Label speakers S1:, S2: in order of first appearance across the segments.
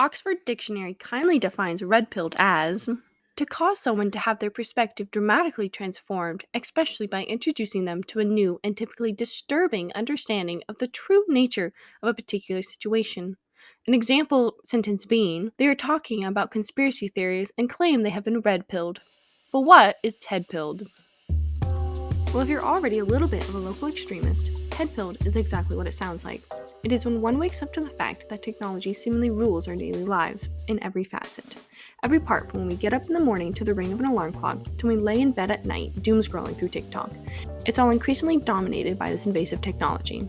S1: Oxford Dictionary kindly defines red-pilled as to cause someone to have their perspective dramatically transformed, especially by introducing them to a new and typically disturbing understanding of the true nature of a particular situation. An example sentence being, they are talking about conspiracy theories and claim they have been red-pilled. But what is Ted-pilled? Well, if you're already a little bit of a local extremist, Ted-pilled is exactly what it sounds like. It is when one wakes up to the fact that technology seemingly rules our daily lives in every facet. Every part from when we get up in the morning to the ring of an alarm clock to when we lay in bed at night doom scrolling through TikTok. It's all increasingly dominated by this invasive technology.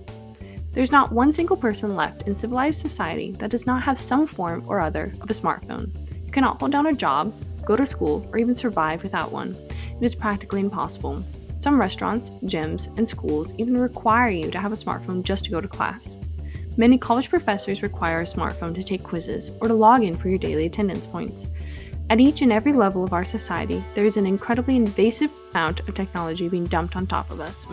S1: There's not one single person left in civilized society that does not have some form or other of a smartphone. You cannot hold down a job, go to school, or even survive without one. It is practically impossible. Some restaurants, gyms, and schools even require you to have a smartphone just to go to class. Many college professors require a smartphone to take quizzes or to log in for your daily attendance points. At each and every level of our society, there is an incredibly invasive amount of technology being dumped on top of us.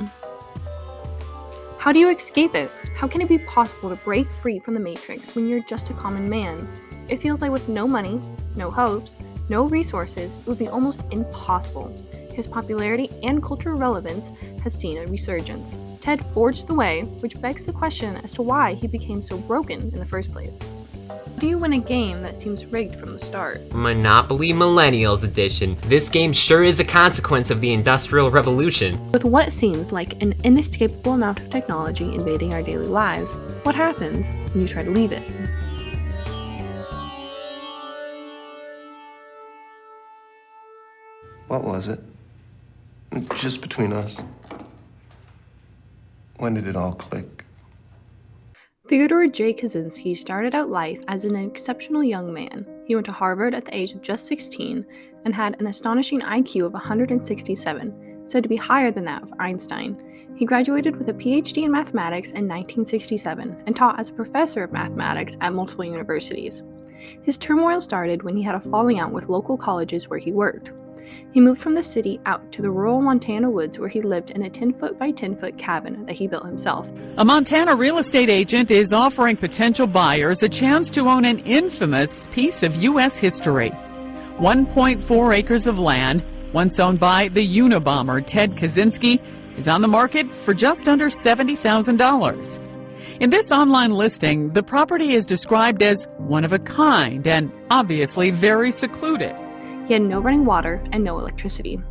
S1: How do you escape it? How can it be possible to break free from the matrix when you're just a common man? It feels like with no money, no hopes, no resources, it would be almost impossible. His popularity and cultural relevance has seen a resurgence. Ted forged the way, which begs the question as to why he became so broken in the first place. How do you win a game that seems rigged from the start?
S2: Monopoly Millennials Edition. This game sure is a consequence of the Industrial Revolution.
S1: With what seems like an inescapable amount of technology invading our daily lives, what happens when you try to leave it?
S3: What was it? Just between us. When did it all click?
S1: Theodore Kaczynski started out life as an exceptional young man. He went to Harvard at the age of just 16 and had an astonishing IQ of 167, said to be higher than that of Einstein. He graduated with a PhD in mathematics in 1967 and taught as a professor of mathematics at multiple universities. His turmoil started when he had a falling out with local colleges where he worked. He moved from the city out to the rural Montana woods where he lived in a 10-foot by 10-foot cabin that he built himself.
S4: A Montana real estate agent is offering potential buyers a chance to own an infamous piece of U.S. history. 1.4 acres of land, once owned by the Unabomber Ted Kaczynski, is on the market for just under $70,000. In this online listing, the property is described as one of a kind and obviously very secluded.
S1: He had no running water and no electricity.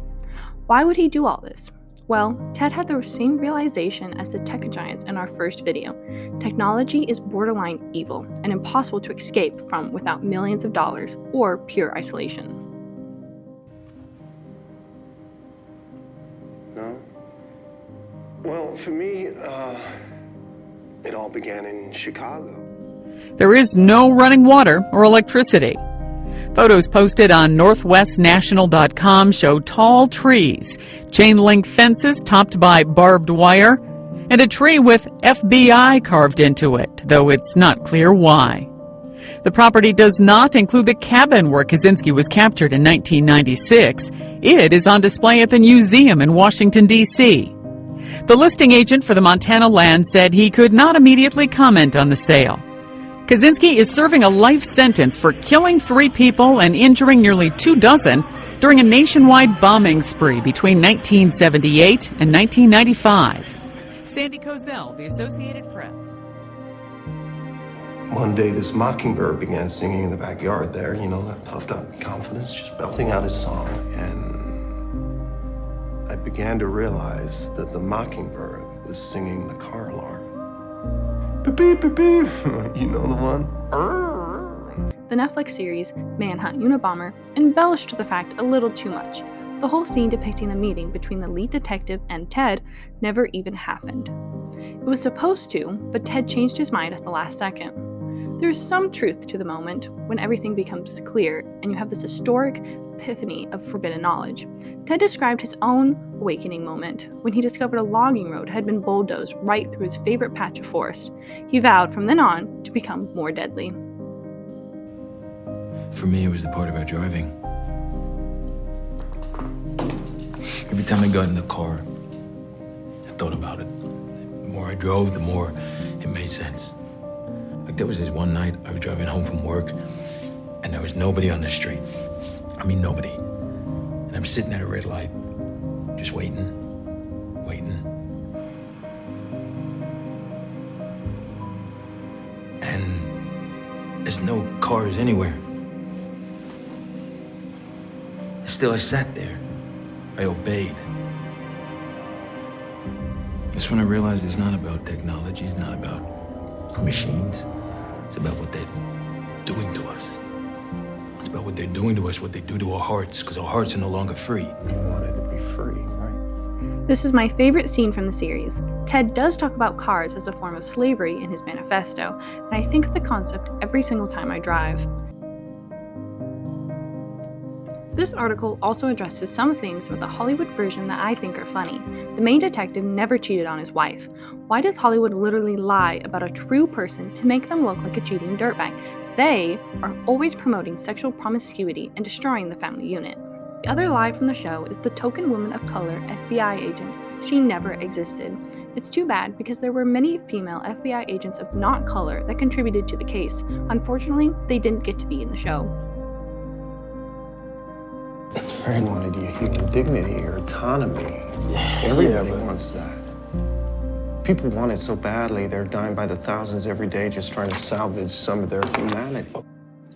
S1: Why would he do all this? Well, Ted had the same realization as the tech giants in our first video. Technology is borderline evil and impossible to escape from without millions of dollars or pure isolation.
S3: No? Well, for me, it all began in Chicago.
S4: There is no running water or electricity. Photos posted on northwestnational.com show tall trees, chain-link fences topped by barbed wire, and a tree with FBI carved into it, though it's not clear why. The property does not include the cabin where Kaczynski was captured in 1996. It is on display at the museum in Washington, D.C. The listing agent for the Montana land said he could not immediately comment on the sale. Kaczynski is serving a life sentence for killing 3 people and injuring nearly 24 during a nationwide bombing spree between 1978 and 1995. Sandy Kozel, The Associated Press.
S3: One day, this mockingbird began singing in the backyard there, that puffed up confidence, just belting out his song. And I began to realize that the mockingbird was singing the car alarm. Beep, beep, beep. You know the one?
S1: The Netflix series Manhunt Unabomber embellished the fact a little too much. The whole scene depicting a meeting between the lead detective and Ted never even happened. It was supposed to, but Ted changed his mind at the last second. There's some truth to the moment when everything becomes clear and you have this historic epiphany of forbidden knowledge. Ted described his own awakening moment when he discovered a logging road had been bulldozed right through his favorite patch of forest. He vowed from then on to become more deadly.
S5: For me, it was the part about driving. Every time I got in the car, I thought about it. The more I drove, the more it made sense. Like there was this one night I was driving home from work, And there was nobody on the street. I mean, nobody. And I'm sitting at a red light, just waiting. And there's no cars anywhere. Still, I sat there. I obeyed. That's when I realized it's not about technology, it's not about machines. It's about what they're doing to us. It's about what they're doing to us, what they do to our hearts, because our hearts are no longer free.
S3: You wanted to be free, right?
S1: This is my favorite scene from the series. Ted does talk about cars as a form of slavery in his manifesto, and I think of the concept every single time I drive. This article also addresses some things about the Hollywood version that I think are funny. The main detective never cheated on his wife. Why does Hollywood literally lie about a true person to make them look like a cheating dirtbag? They are always promoting sexual promiscuity and destroying the family unit. The other lie from the show is the token woman of color FBI agent. She never existed. It's too bad because there were many female FBI agents of not color that contributed to the case. Unfortunately, they didn't get to be in the show.
S3: I wanted your human dignity, your autonomy. Everybody wants that. People want it so badly, they're dying by the thousands every day just trying to salvage some of their humanity.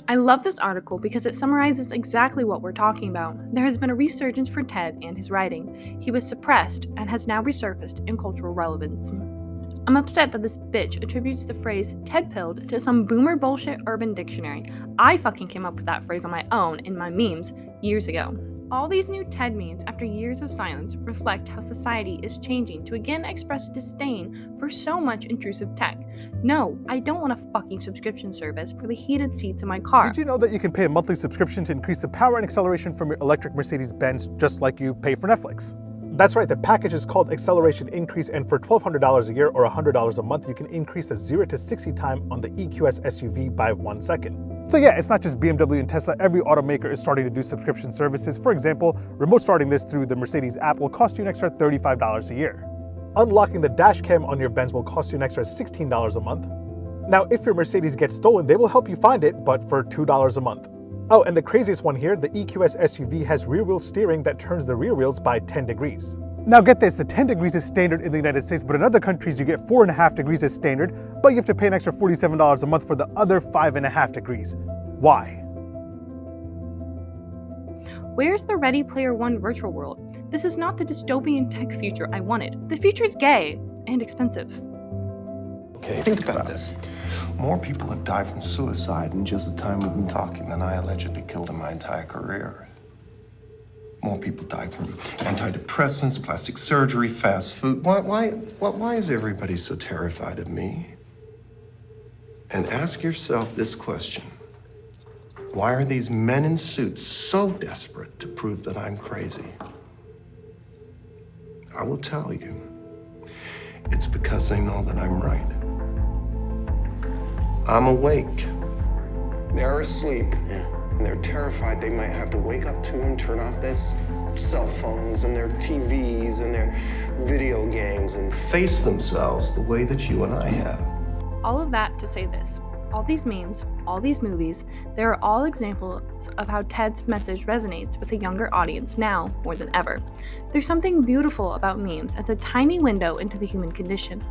S1: I love this article because it summarizes exactly what we're talking about. There has been a resurgence for Ted and his writing. He was suppressed and has now resurfaced in cultural relevance. I'm upset that this bitch attributes the phrase Ted-pilled to some boomer bullshit urban dictionary. I fucking came up with that phrase on my own in my memes years ago. All these new TED memes, after years of silence, reflect how society is changing to again express disdain for so much intrusive tech. No, I don't want a fucking subscription service for the heated seats in my car.
S6: Did you know that you can pay a monthly subscription to increase the power and acceleration from your electric Mercedes-Benz just like you pay for Netflix? That's right, the package is called Acceleration Increase, and for $1,200 a year or $100 a month, you can increase the 0 to 60 time on the EQS SUV by 1 second. So yeah, it's not just BMW and Tesla, every automaker is starting to do subscription services. For example, remote starting this through the Mercedes app will cost you an extra $35 a year. Unlocking the dash cam on your Benz will cost you an extra $16 a month. Now, if your Mercedes gets stolen, they will help you find it, but for $2 a month. Oh, and the craziest one here, the EQS SUV has rear wheel steering that turns the rear wheels by 10 degrees. Now get this, the 10 degrees is standard in the United States, but in other countries you get 4.5 degrees as standard, but you have to pay an extra $47 a month for the other 5.5 degrees. Why?
S1: Where's the Ready Player One virtual world? This is not the dystopian tech future I wanted. The future is gay and expensive.
S3: Okay, think about this. More people have died from suicide in just the time we've been talking than I allegedly killed in my entire career. More people died from antidepressants, plastic surgery, fast food. Why is everybody so terrified of me? And ask yourself this question. Why are these men in suits so desperate to prove that I'm crazy? I will tell you. It's because they know that I'm right. I'm awake. They're asleep. And they're terrified they might have to wake up to and turn off their cell phones and their TVs and their video games and face themselves the way that you and I have.
S1: All of that to say this. All these memes, all these movies, they are all examples of how Ted's message resonates with a younger audience now more than ever. There's something beautiful about memes as a tiny window into the human condition.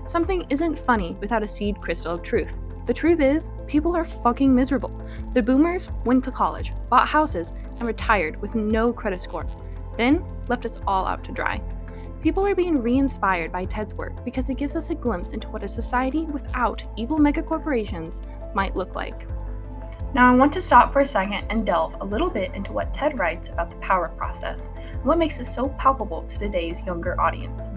S1: Something isn't funny without a seed crystal of truth. The truth is, people are fucking miserable. The boomers went to college, bought houses, and retired with no credit score. Then left us all out to dry. People are being re-inspired by Ted's work because it gives us a glimpse into what a society without evil megacorporations might look like. Now I want to stop for a second and delve a little bit into what Ted writes about the power process and what makes it so palpable to today's younger audience.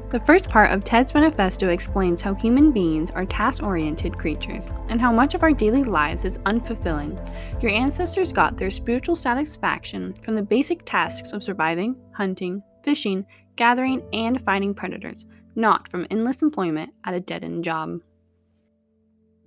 S1: The first part of Ted's manifesto explains how human beings are task-oriented creatures and how much of our daily lives is unfulfilling. Your ancestors got their spiritual satisfaction from the basic tasks of surviving, hunting, fishing, gathering, and fighting predators, not from endless employment at a dead-end job.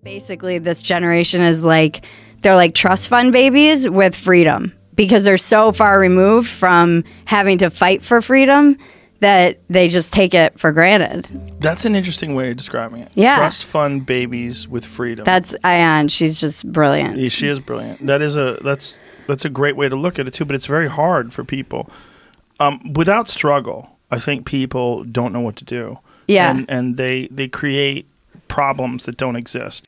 S7: Basically, this generation is they're like trust fund babies with freedom because they're so far removed from having to fight for freedom that they just take it for granted.
S8: That's an interesting way of describing it.
S7: Yeah.
S8: Trust fund babies with freedom.
S7: That's Ayan. She's just brilliant.
S8: Yeah, she is brilliant. That's a great way to look at it too, but it's very hard for people. Without struggle, I think people don't know what to do.
S7: Yeah.
S8: And they create problems that don't exist.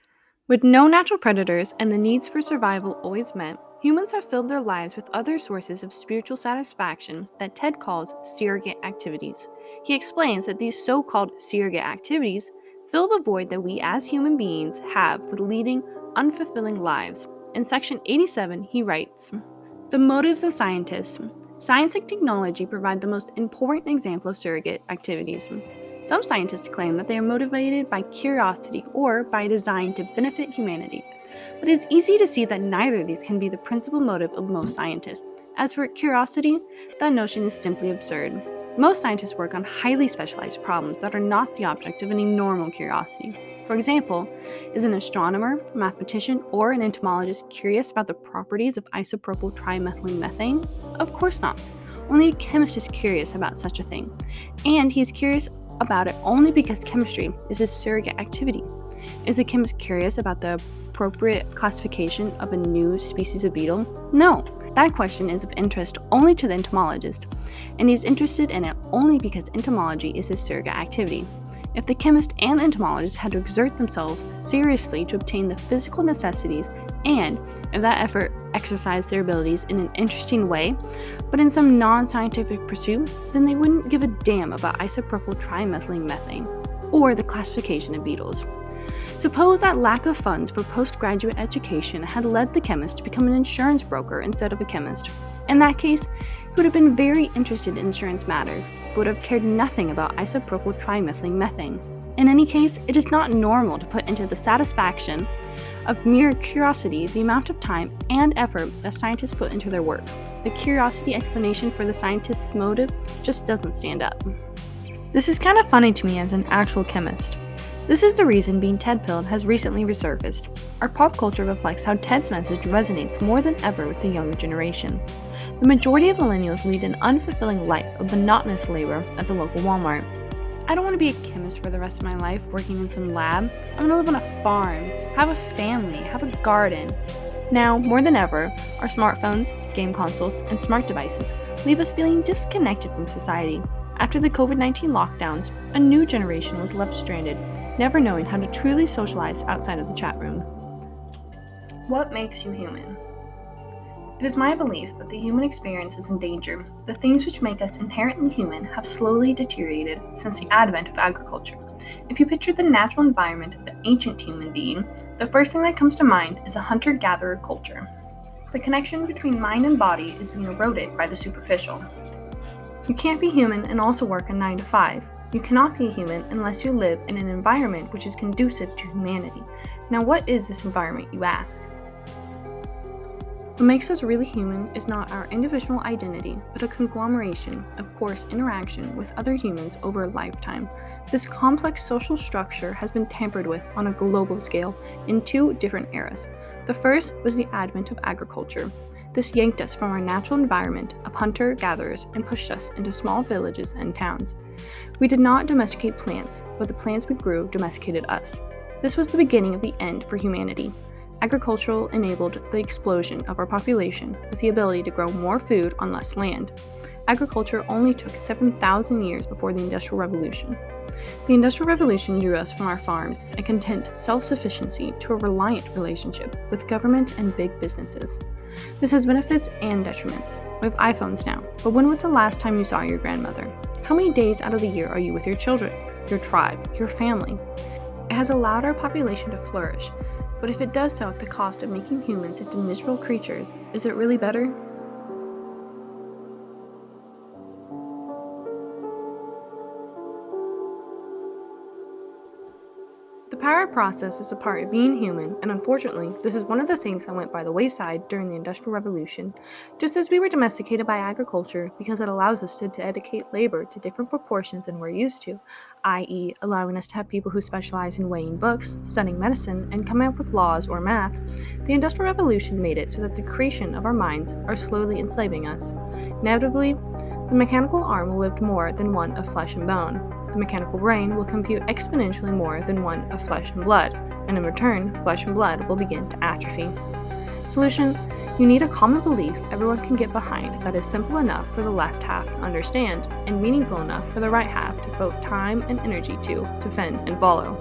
S1: With no natural predators and the needs for survival always met, humans have filled their lives with other sources of spiritual satisfaction that Ted calls surrogate activities. He explains that these so-called surrogate activities fill the void that we as human beings have with leading unfulfilling lives. In section 87, he writes, "The motives of scientists. Science and technology provide the most important example of surrogate activities. Some scientists claim that they are motivated by curiosity or by a design to benefit humanity. But it's easy to see that neither of these can be the principal motive of most scientists. As for curiosity, that notion is simply absurd. Most scientists work on highly specialized problems that are not the object of any normal curiosity. For example, is an astronomer, a mathematician, or an entomologist curious about the properties of isopropyl trimethylene methane? Of course not. Only a chemist is curious about such a thing. And he is curious about it only because chemistry is his surrogate activity. Is a chemist curious about the appropriate classification of a new species of beetle? No, that question is of interest only to the entomologist, and he's interested in it only because entomology is his surrogate activity. If the chemist and the entomologist had to exert themselves seriously to obtain the physical necessities, and if that effort exercised their abilities in an interesting way, but in some non-scientific pursuit, then they wouldn't give a damn about isopropyl trimethylene methane, or the classification of beetles. Suppose that lack of funds for postgraduate education had led the chemist to become an insurance broker instead of a chemist. In that case, he would have been very interested in insurance matters, but would have cared nothing about isopropyl trimethylene methane. In any case, it is not normal to put into the satisfaction of mere curiosity the amount of time and effort that scientists put into their work. The curiosity explanation for the scientist's motive just doesn't stand up. This is kind of funny to me as an actual chemist. This is the reason being Ted-pilled has recently resurfaced. Our pop culture reflects how Ted's message resonates more than ever with the younger generation. The majority of millennials lead an unfulfilling life of monotonous labor at the local Walmart. I don't want to be a chemist for the rest of my life working in some lab. I want to live on a farm, have a family, have a garden. Now, more than ever, our smartphones, game consoles, and smart devices leave us feeling disconnected from society. After the COVID-19 lockdowns, a new generation was left stranded, never knowing how to truly socialize outside of the chat room. What makes you human? It is my belief that the human experience is in danger. The things which make us inherently human have slowly deteriorated since the advent of agriculture. If you picture the natural environment of an ancient human being, the first thing that comes to mind is a hunter-gatherer culture. The connection between mind and body is being eroded by the superficial. You can't be human and also work a 9 to 5. You cannot be human unless you live in an environment which is conducive to humanity. Now, what is this environment, you ask? What makes us really human is not our individual identity, but a conglomeration of coarse interaction with other humans over a lifetime. This complex social structure has been tampered with on a global scale in 2 different eras. The first was the advent of agriculture. This yanked us from our natural environment of hunter-gatherers and pushed us into small villages and towns. We did not domesticate plants, but the plants we grew domesticated us. This was the beginning of the end for humanity. Agriculture enabled the explosion of our population with the ability to grow more food on less land. Agriculture only took 7,000 years before the Industrial Revolution. The Industrial Revolution drew us from our farms and content self-sufficiency to a reliant relationship with government and big businesses. This has benefits and detriments. We have iPhones now, but when was the last time you saw your grandmother? How many days out of the year are you with your children, your tribe, your family? It has allowed our population to flourish, but if it does so at the cost of making humans into miserable creatures, is it really better? The power process is a part of being human, and unfortunately, this is one of the things that went by the wayside during the Industrial Revolution. Just as we were domesticated by agriculture because it allows us to dedicate labor to different proportions than we're used to, i.e., allowing us to have people who specialize in weighing books, studying medicine, and coming up with laws or math, the Industrial Revolution made it so that the creation of our minds are slowly enslaving us. Inevitably, The mechanical arm will live more than one of flesh and bone. The mechanical brain will compute exponentially more than one of flesh and blood, and in return, flesh and blood will begin to atrophy. Solution: you need a common belief everyone can get behind that is simple enough for the left half to understand and meaningful enough for the right half to devote time and energy to defend and follow.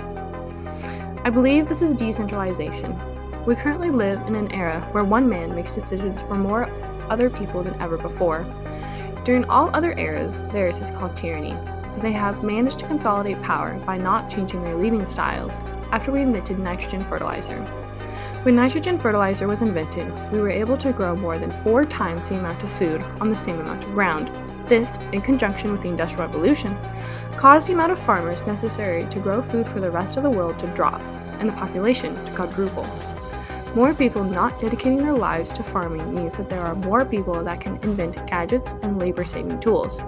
S1: I believe this is decentralization. We currently live in an era where one man makes decisions for more other people than ever before. During all other eras, theirs is called tyranny. They have managed to consolidate power by not changing their leading styles after we invented nitrogen fertilizer. When nitrogen fertilizer was invented, we were able to grow more than 4 times the amount of food on the same amount of ground. This, in conjunction with the Industrial Revolution, caused the amount of farmers necessary to grow food for the rest of the world to drop, and the population to quadruple. More people not dedicating their lives to farming means that there are more people that can invent gadgets and labor-saving tools.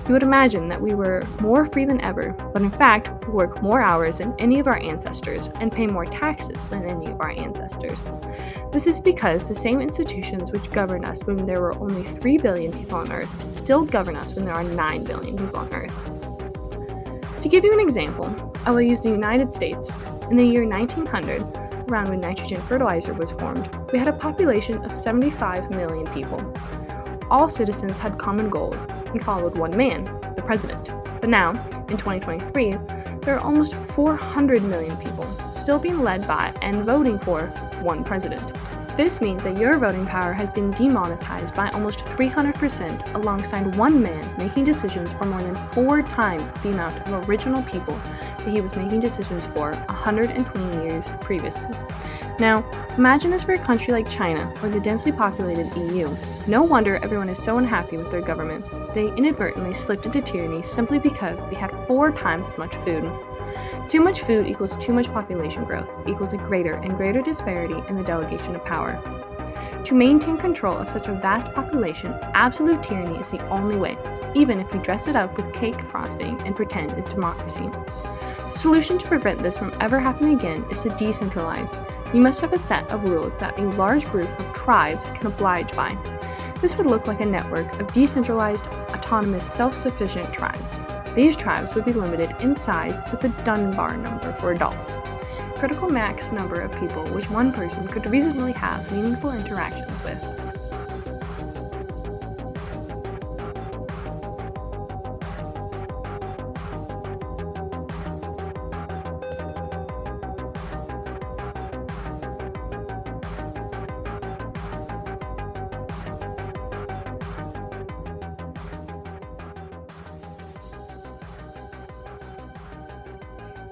S1: You would imagine that we were more free than ever, but in fact, we work more hours than any of our ancestors and pay more taxes than any of our ancestors. This is because the same institutions which govern us when there were only 3 billion people on Earth still govern us when there are 9 billion people on Earth. To give you an example, I will use the United States. In the year 1900, around when nitrogen fertilizer was formed, we had a population of 75 million people. All citizens had common goals and followed one man, the president. But now, in 2023, there are almost 400 million people still being led by and voting for one president. This means that your voting power has been demonetized by almost 300% alongside one man making decisions for more than 4 times the amount of original people that he was making decisions for 120 years previously. Now, imagine this for a country like China or the densely populated EU. No wonder everyone is so unhappy with their government. They inadvertently slipped into tyranny simply because they had 4 times as much food. Too much food equals too much population growth, equals a greater and greater disparity in the delegation of power. To maintain control of such a vast population, absolute tyranny is the only way, even if we dress it up with cake frosting and pretend it's democracy. The solution to prevent this from ever happening again is to decentralize. We must have a set of rules that a large group of tribes can oblige by. This would look like a network of decentralized, autonomous, self-sufficient tribes. These tribes would be limited in size to the Dunbar number for adults, critical max number of people which one person could reasonably have meaningful interactions with.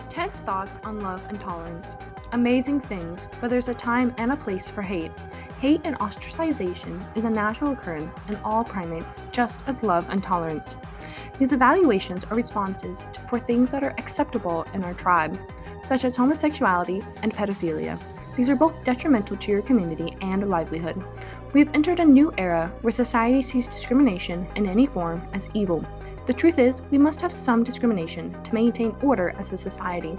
S1: Ted's thoughts on love and tolerance. Amazing things, but there's a time and a place for hate. Hate and ostracization is a natural occurrence in all primates, just as love and tolerance. These evaluations are responses for things that are acceptable in our tribe, such as homosexuality and pedophilia. These are both detrimental to your community and livelihood. We have entered a new era where society sees discrimination in any form as evil. The truth is, we must have some discrimination to maintain order as a society.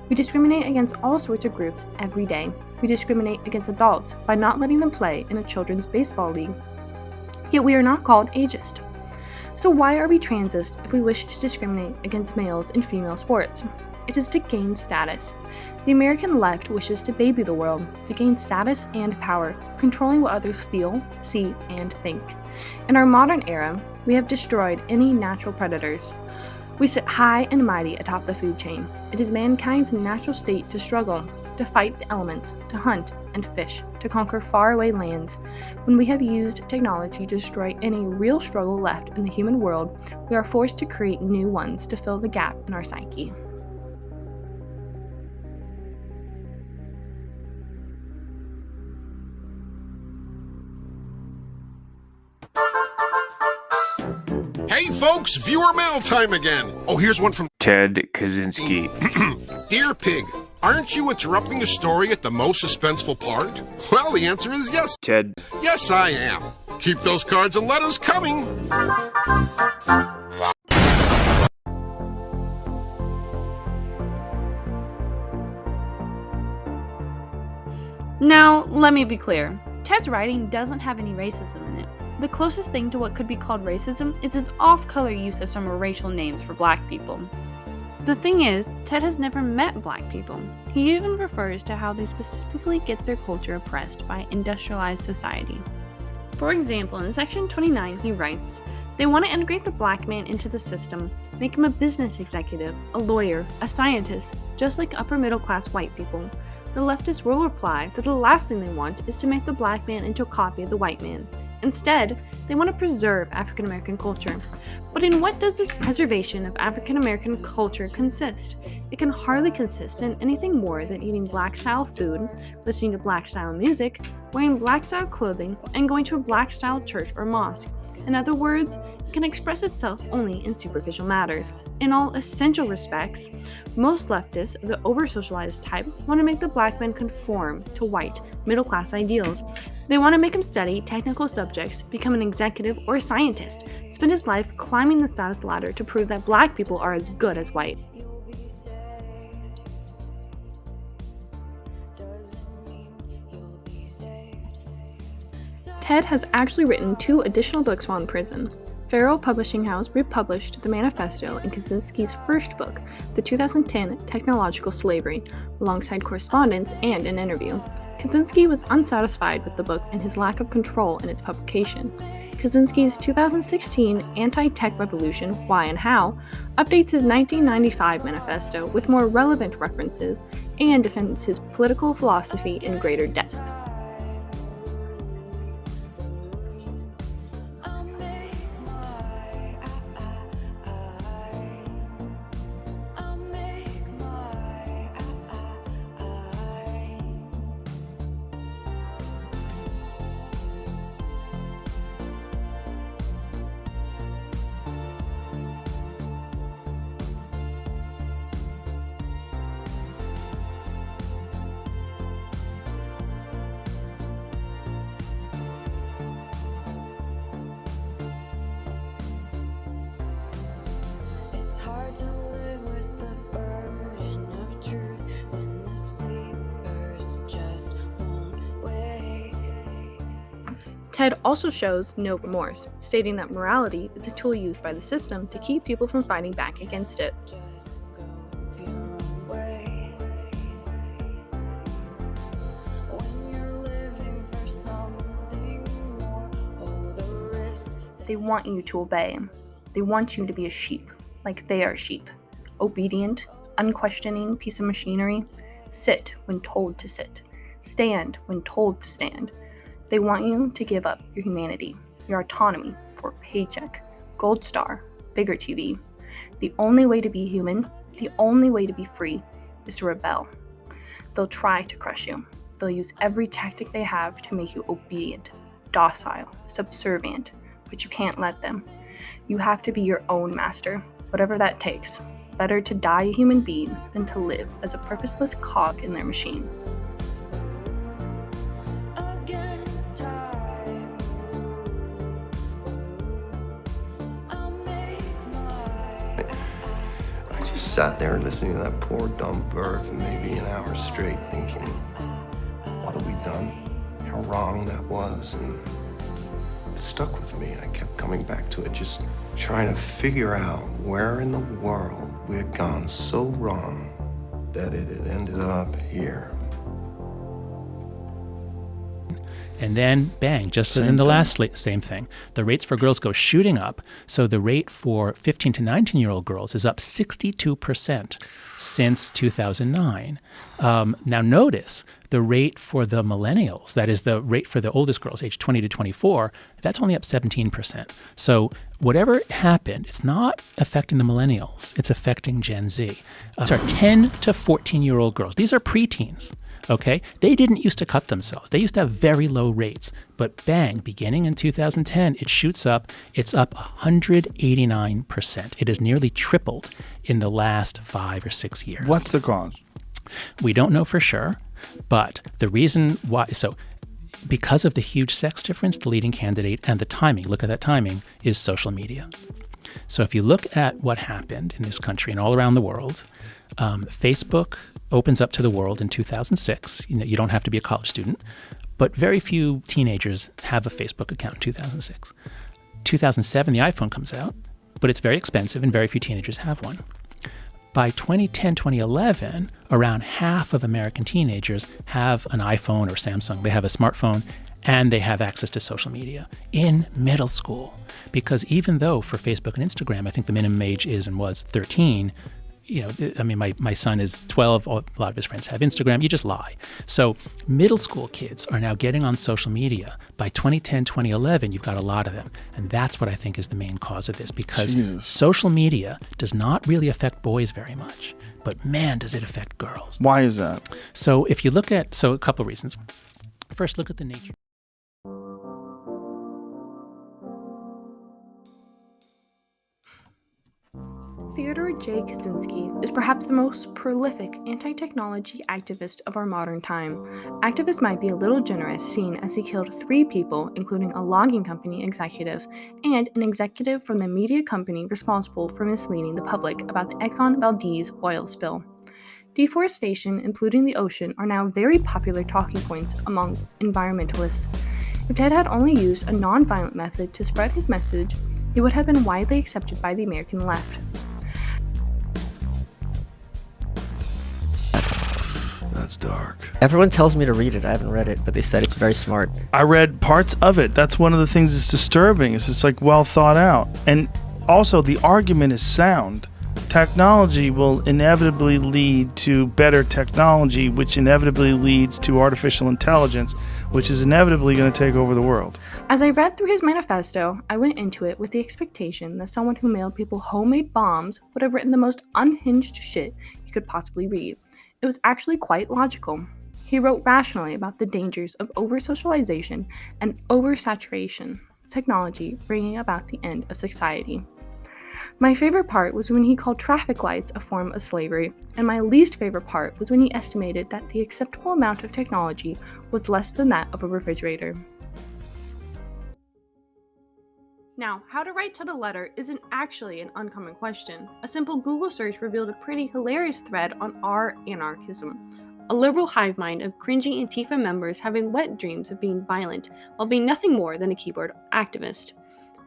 S1: We discriminate against all sorts of groups every day. We discriminate against adults by not letting them play in a children's baseball league. Yet we are not called ageist. So why are we transist if we wish to discriminate against males in female sports? It is to gain status. The American left wishes to baby the world, to gain status and power, controlling what others feel, see, and think. In our modern era, we have destroyed any natural predators. We sit high and mighty atop the food chain. It is mankind's natural state to struggle, to fight the elements, to hunt and fish, to conquer faraway lands. When we have used technology to destroy any real struggle left in the human world, we are forced to create new ones to fill the gap in our psyche.
S9: Hey folks, viewer mail time again. Oh, here's one from
S10: Ted Kaczynski.
S9: Dear Pig, aren't you interrupting the story at the most suspenseful part? Well, the answer is yes.
S10: Ted.
S9: Yes, I am. Keep those cards and letters coming.
S1: Now, let me be clear. Ted's writing doesn't have any racism in it. The closest thing to what could be called racism is his off-color use of some racial names for black people. The thing is, Ted has never met black people. He even refers to how they specifically get their culture oppressed by industrialized society. For example, in section 29 he writes, "They want to integrate the black man into the system, make him a business executive, a lawyer, a scientist, just like upper middle class white people. The leftists will reply that the last thing they want is to make the black man into a copy of the white man. Instead, they want to preserve African American culture. But in what does this preservation of African American culture consist? It can hardly consist in anything more than eating black-style food, listening to black-style music, wearing black-style clothing, and going to a black-style church or mosque. In other words, it can express itself only in superficial matters. In all essential respects, most leftists of the over-socialized type want to make the black man conform to white, middle-class ideals. They want to make him study technical subjects, become an executive or a scientist, spend his life climbing the status ladder to prove that black people are as good as white." Ted has actually written 2 additional books while in prison. Farrell Publishing House republished the manifesto in Kaczynski's first book, the 2010 Technological Slavery, alongside correspondence and an interview. Kaczynski was unsatisfied with the book and his lack of control in its publication. Kaczynski's 2016 Anti-Tech Revolution, Why and How, updates his 1995 manifesto with more relevant references and defends his political philosophy in greater depth. Ted also shows no remorse, stating that morality is a tool used by the system to keep people from fighting back against it. They want you to obey. They want you to be a sheep, like they are sheep. Obedient, unquestioning piece of machinery. Sit when told to sit. Stand when told to stand. They want you to give up your humanity, your autonomy for a paycheck, gold star, bigger TV. The only way to be human, the only way to be free, is to rebel. They'll try to crush you. They'll use every tactic they have to make you obedient, docile, subservient, but you can't let them. You have to be your own master, whatever that takes. Better to die a human being than to live as a purposeless cog in their machine.
S3: Sat there listening to that poor dumb bird for maybe an hour straight thinking, what have we done? How wrong that was. And it stuck with me. I kept coming back to it, just trying to figure out where in the world we had gone so wrong that it had ended up here.
S10: And then, bang, just as in the last same thing. The rates for girls go shooting up. So the rate for 15 to 19-year-old girls is up 62% since 2009. Now notice the rate for the millennials, that is the rate for the oldest girls, age 20 to 24, that's only up 17%. So whatever happened, it's not affecting the millennials. It's affecting Gen Z. Sorry, 10 to 14-year-old girls. These are preteens. Okay, they didn't used to cut themselves. They used to have very low rates, but bang, beginning in 2010, it shoots up. It's up 189%. It has nearly tripled in the last 5 or 6 years.
S8: What's the cause?
S10: We don't know for sure, but the reason why, so because of the huge sex difference, the leading candidate and the timing, look at that timing, is social media. So if you look at what happened in this country and all around the world, Facebook opens up to the world in 2006. You don't have to be a college student, But very few teenagers have a Facebook account in 2006. 2007, the iPhone comes out, but it's very expensive and very few teenagers have one. By 2010, 2011, around half of American teenagers have an iPhone or Samsung. They have a smartphone and they have access to social media in middle school. Because even though for Facebook and Instagram, I think the minimum age is and was 13, my son is 12. A lot of his friends have Instagram. You just lie. So middle school kids are now getting on social media. By 2010, 2011, you've got a lot of them. And that's what I think is the main cause of this, because social media does not really affect boys very much. But man, does it affect girls.
S8: Why is that?
S10: So if you look at, a couple of reasons. First, look at the nature.
S1: Theodore J. Kaczynski is perhaps the most prolific anti-technology activist of our modern time. Activist might be a little generous, seeing as he killed 3 people, including a logging company executive and an executive from the media company responsible for misleading the public about the Exxon Valdez oil spill. Deforestation and polluting the ocean are now very popular talking points among environmentalists. If Ted had only used a non-violent method to spread his message, he would have been widely accepted by the American left.
S3: That's dark.
S11: Everyone tells me to read it. I haven't read it, but they said it's very smart.
S8: I read parts of it. That's one of the things that's disturbing. It's just like well thought out. And also the argument is sound. Technology will inevitably lead to better technology, which inevitably leads to artificial intelligence, which is inevitably going to take over the world.
S1: As I read through his manifesto, I went into it with the expectation that someone who mailed people homemade bombs would have written the most unhinged shit you could possibly read. It was actually quite logical. He wrote rationally about the dangers of over-socialization and oversaturation, technology bringing about the end of society. My favorite part was when he called traffic lights a form of slavery, and my least favorite part was when he estimated that the acceptable amount of technology was less than that of a refrigerator. Now, how to write Ted a letter isn't actually an uncommon question. A simple Google search revealed a pretty hilarious thread on r-anarchism, a liberal hive mind of cringy Antifa members having wet dreams of being violent while being nothing more than a keyboard activist.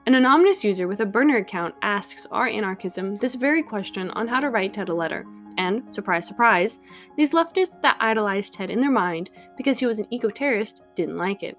S1: An anonymous user with a burner account asks r-anarchism this very question on how to write Ted a letter, and, surprise surprise, these leftists that idolized Ted in their mind because he was an eco-terrorist didn't like it.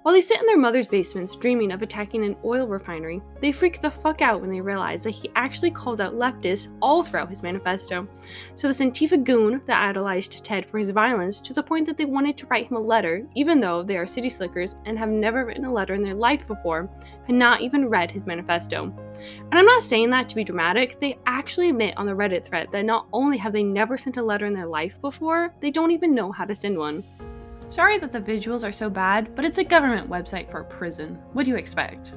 S1: While they sit in their mother's basements dreaming of attacking an oil refinery, they freak the fuck out when they realize that he actually calls out leftists all throughout his manifesto. So this Antifa goon that idolized Ted for his violence to the point that they wanted to write him a letter, even though they are city slickers and have never written a letter in their life before, had not even read his manifesto. And I'm not saying that to be dramatic, they actually admit on the Reddit thread that not only have they never sent a letter in their life before, they don't even know how to send one. Sorry that the visuals are so bad, but it's a government website for a prison. What do you expect?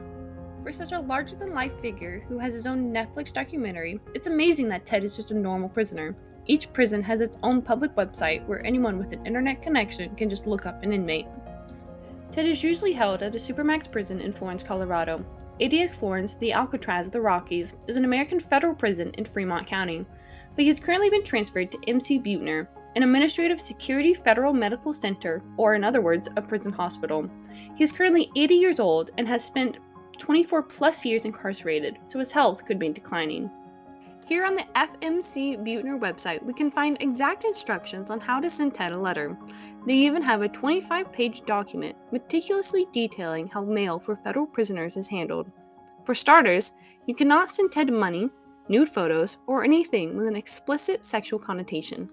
S1: For such a larger-than-life figure who has his own Netflix documentary, it's amazing that Ted is just a normal prisoner. Each prison has its own public website where anyone with an internet connection can just look up an inmate. Ted is usually held at a Supermax prison in Florence, Colorado. ADX Florence, the Alcatraz of the Rockies, is an American federal prison in Fremont County, but he has currently been transferred to MC Buettner, an administrative security federal medical center, or in other words, a prison hospital. He is currently 80 years old and has spent 24 plus years incarcerated, so his health could be declining. Here on the FMC Buettner website, we can find exact instructions on how to send Ted a letter. They even have a 25-page document meticulously detailing how mail for federal prisoners is handled. For starters, you cannot send Ted money, nude photos, or anything with an explicit sexual connotation.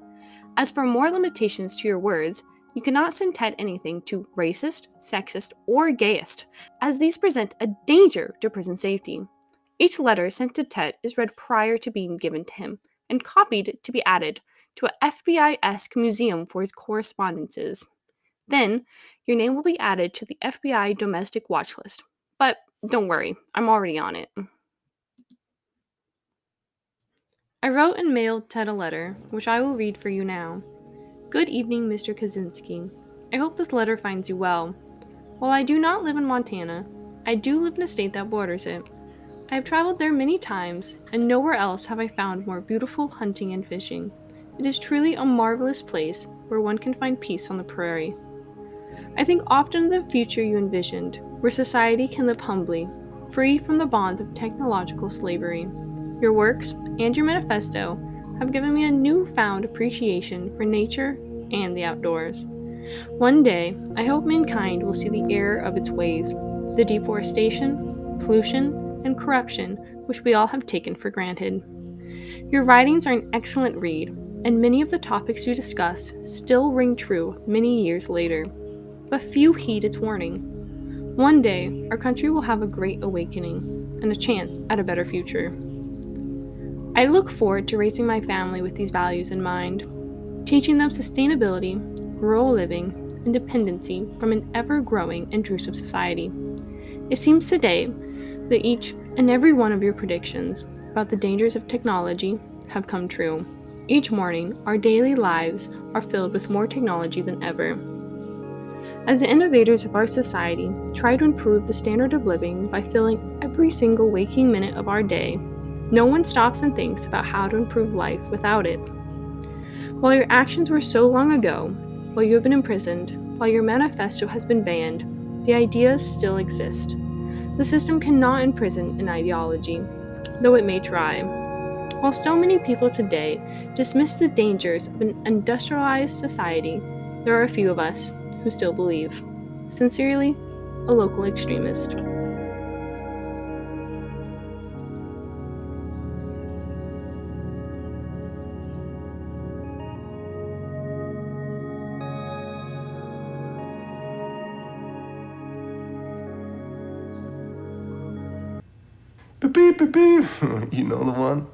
S1: As for more limitations to your words, you cannot send Ted anything too racist, sexist, or gayist, as these present a danger to prison safety. Each letter sent to Ted is read prior to being given to him, and copied to be added to a FBI-esque museum for his correspondences. Then, your name will be added to the FBI domestic watch list. But don't worry, I'm already on it. I wrote and mailed Ted a letter, which I will read for you now. Good evening, Mr. Kaczynski. I hope this letter finds you well. While I do not live in Montana, I do live in a state that borders it. I have traveled there many times, and nowhere else have I found more beautiful hunting and fishing. It is truly a marvelous place where one can find peace on the prairie. I think often of the future you envisioned, where society can live humbly, free from the bonds of technological slavery. Your works and your manifesto have given me a newfound appreciation for nature and the outdoors. One day, I hope mankind will see the error of its ways, the deforestation, pollution, and corruption which we all have taken for granted. Your writings are an excellent read, and many of the topics you discuss still ring true many years later. But few heed its warning. One day, our country will have a great awakening and a chance at a better future. I look forward to raising my family with these values in mind, teaching them sustainability, rural living, and dependency from an ever-growing intrusive society. It seems today that each and every one of your predictions about the dangers of technology have come true. Each morning, our daily lives are filled with more technology than ever. As the innovators of our society try to improve the standard of living by filling every single waking minute of our day, no one stops and thinks about how to improve life without it. While your actions were so long ago, while you have been imprisoned, while your manifesto has been banned, the ideas still exist. The system cannot imprison an ideology, though it may try. While so many people today dismiss the dangers of an industrialized society, there are a few of us who still believe. Sincerely, a local extremist.
S3: Beep, beep, beep, beep. You know the one?